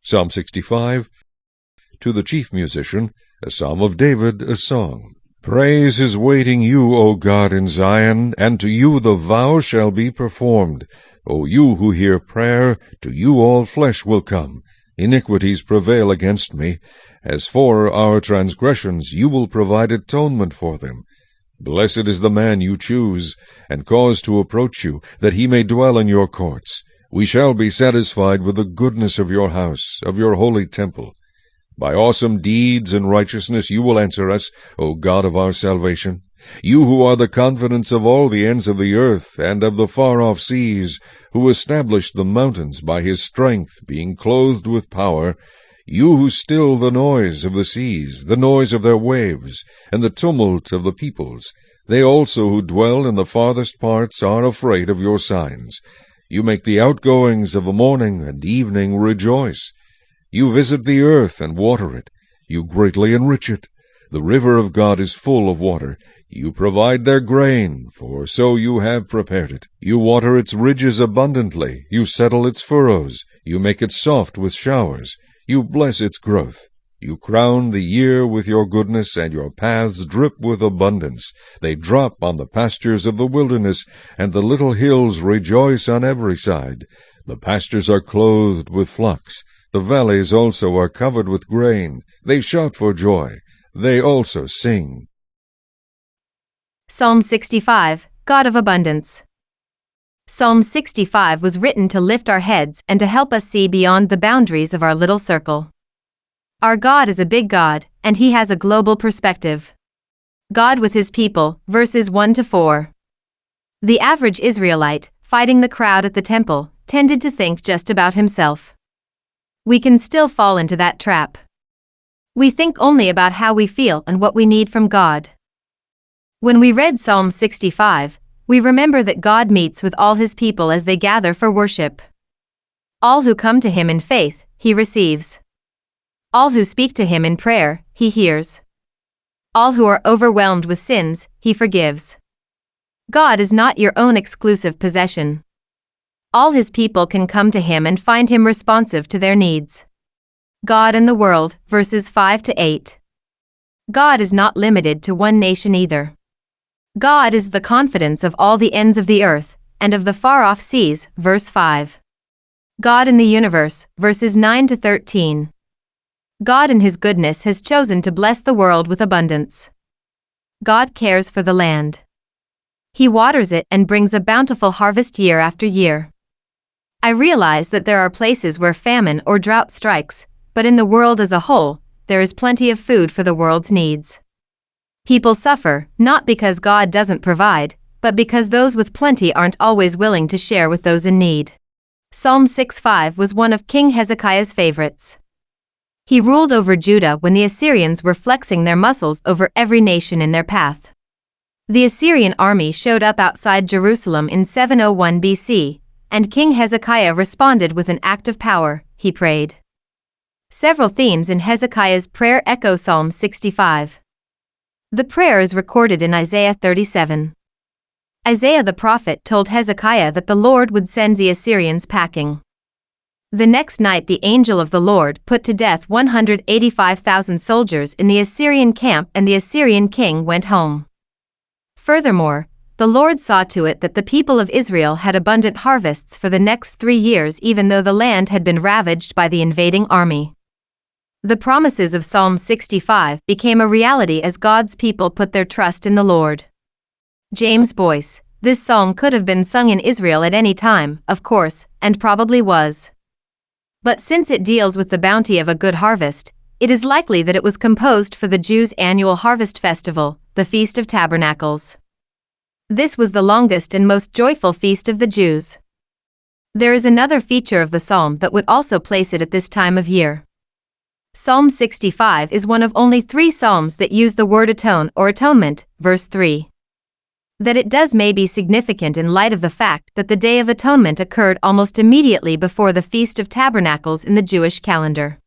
Psalm 65. To the chief musician, a psalm of David, a song. Praise is waiting you, O God, in Zion, and to you the vow shall be performed. O you who hear prayer, to you all flesh will come. Iniquities prevail against me. As for our transgressions, you will provide atonement for them. Blessed is the man you choose, and cause to approach you, that he may dwell in your courts. We shall be satisfied with the goodness of your house, of your holy temple. By awesome deeds and righteousness you will answer us, O God of our salvation. You who are the confidence of all the ends of the earth, and of the far-off seas, who established the mountains by his strength, being clothed with power, you who still the noise of the seas, the noise of their waves, and the tumult of the peoples, they also who dwell in the farthest parts are afraid of your signs. You make the outgoings of the morning and evening rejoice. You visit the earth and water it. You greatly enrich it. The river of God is full of water. You provide their grain, for so you have prepared it. You water its ridges abundantly. You settle its furrows. You make it soft with showers. You bless its growth. You crown the year with your goodness, and your paths drip with abundance. They drop on the pastures of the wilderness, and the little hills rejoice on every side. The pastures are clothed with flocks. The valleys also are covered with grain. They shout for joy. They also sing. Psalm 65, God of Abundance. Psalm 65 was written to lift our heads and to help us see beyond the boundaries of our little circle. Our God is a big God, and He has a global perspective. God with His people, verses 1-4. The average Israelite, fighting the crowd at the temple, tended to think just about himself. We can still fall into that trap. We think only about how we feel and what we need from God. When we read Psalm 65, we remember that God meets with all His people as they gather for worship. All who come to Him in faith, He receives. All who speak to Him in prayer, He hears. All who are overwhelmed with sins, He forgives. God is not your own exclusive possession. All His people can come to Him and find Him responsive to their needs. God and the world, verses 5-8. God is not limited to one nation either. God is the confidence of all the ends of the earth, and of the far-off seas, verse 5. God in the universe, verses 9-13. God in His goodness has chosen to bless the world with abundance. God cares for the land. He waters it and brings a bountiful harvest year after year. I realize that there are places where famine or drought strikes, but in the world as a whole, there is plenty of food for the world's needs. People suffer, not because God doesn't provide, but because those with plenty aren't always willing to share with those in need. Psalm 65 was one of King Hezekiah's favorites. He ruled over Judah when the Assyrians were flexing their muscles over every nation in their path. The Assyrian army showed up outside Jerusalem in 701 BC, and King Hezekiah responded with an act of power. He prayed. Several themes in Hezekiah's prayer echo Psalm 65. The prayer is recorded in Isaiah 37. Isaiah the prophet told Hezekiah that the Lord would send the Assyrians packing. The next night the angel of the Lord put to death 185,000 soldiers in the Assyrian camp, and the Assyrian king went home. Furthermore, the Lord saw to it that the people of Israel had abundant harvests for the next 3 years, even though the land had been ravaged by the invading army. The promises of Psalm 65 became a reality as God's people put their trust in the Lord. James Boyce. This song could have been sung in Israel at any time, of course, and probably was. But since it deals with the bounty of a good harvest, it is likely that it was composed for the Jews' annual harvest festival, the Feast of Tabernacles. This was the longest and most joyful feast of the Jews. There is another feature of the psalm that would also place it at this time of year. Psalm 65 is one of only 3 psalms that use the word atone or atonement, verse 3. That it does may be significant in light of the fact that the Day of Atonement occurred almost immediately before the Feast of Tabernacles in the Jewish calendar.